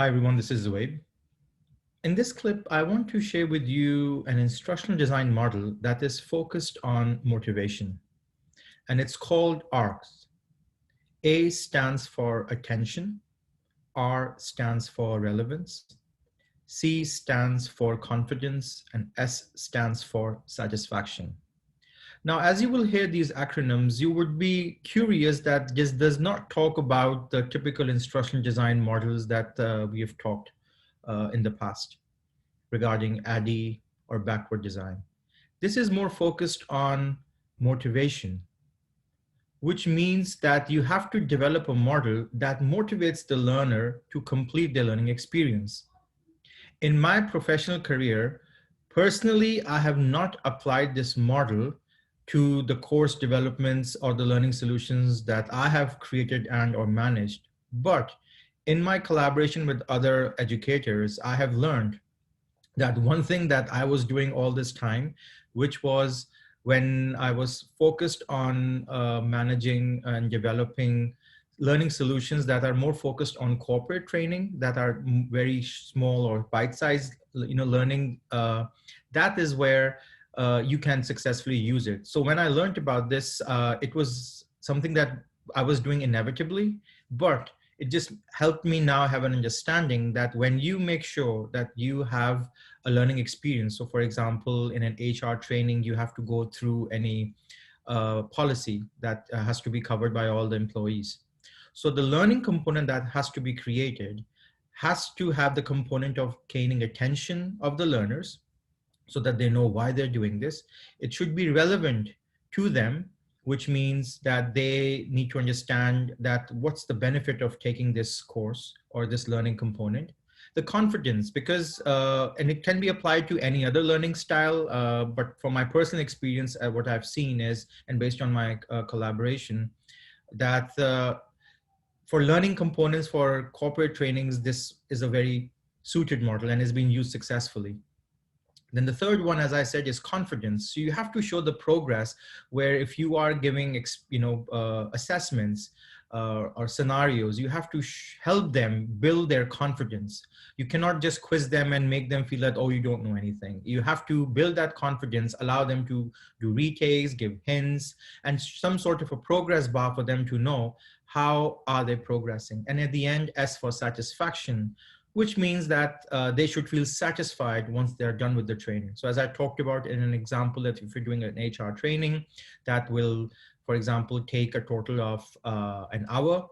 Hi everyone, this is Zoaib. In this clip, I want to share with you an instructional design model that is focused on motivation, and it's called ARCS. A stands for attention, R stands for relevance, C stands for confidence, and S stands for satisfaction. Now, as you will hear these acronyms, you would be curious that this does not talk about the typical instructional design models that we have talked in the past regarding ADDIE or backward design. This is more focused on motivation, which means that you have to develop a model that motivates the learner to complete their learning experience. In my professional career, personally, I have not applied this model to the course developments or the learning solutions that I have created and or managed. But in my collaboration with other educators, I have learned that one thing that I was doing all this time, which was when I was focused on managing and developing learning solutions that are more focused on corporate training, that are very small or bite-sized, learning, that is where you can successfully use it. So when I learned about this, it was something that I was doing inevitably, but it just helped me now have an understanding that when you make sure that you have a learning experience, so for example, in an HR training, you have to go through any policy that has to be covered by all the employees. So the learning component that has to be created has to have the component of gaining attention of the learners so that they know why they're doing this. It should be relevant to them, which means that they need to understand that what's the benefit of taking this course or this learning component. The confidence, because, and it can be applied to any other learning style, but from my personal experience, what I've seen is, and based on my collaboration, that for learning components for corporate trainings, this is a very suited model and is being used successfully. Then the third one, as I said, is confidence. So you have to show the progress where if you are giving, assessments or scenarios, you have to help them build their confidence. You cannot just quiz them and make them feel that, oh, you don't know anything. You have to build that confidence, allow them to do retakes, give hints, and some sort of a progress bar for them to know how are they progressing. And at the end, S for satisfaction, which means that they should feel satisfied once they're done with the training. So as I talked about in an example, that if you're doing an HR training, that will, for example, take a total of an hour.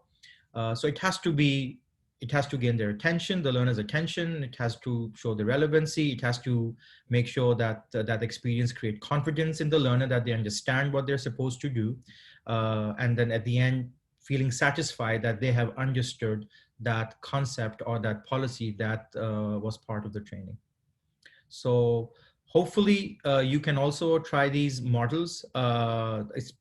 So it has to gain their attention, the learner's attention. It has to show the relevancy. It has to make sure that that experience create confidence in the learner, that they understand what they're supposed to do. And then at the end, feeling satisfied that they have understood that concept or that policy that was part of the training. So hopefully you can also try these models. It's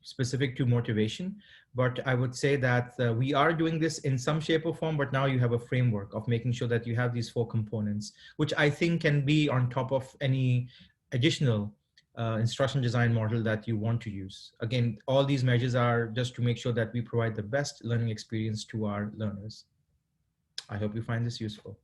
specific to motivation, but I would say that we are doing this in some shape or form, but now you have a framework of making sure that you have these 4 components, which I think can be on top of any additional instruction design model that you want to use. Again, all these measures are just to make sure that we provide the best learning experience to our learners. I hope you find this useful.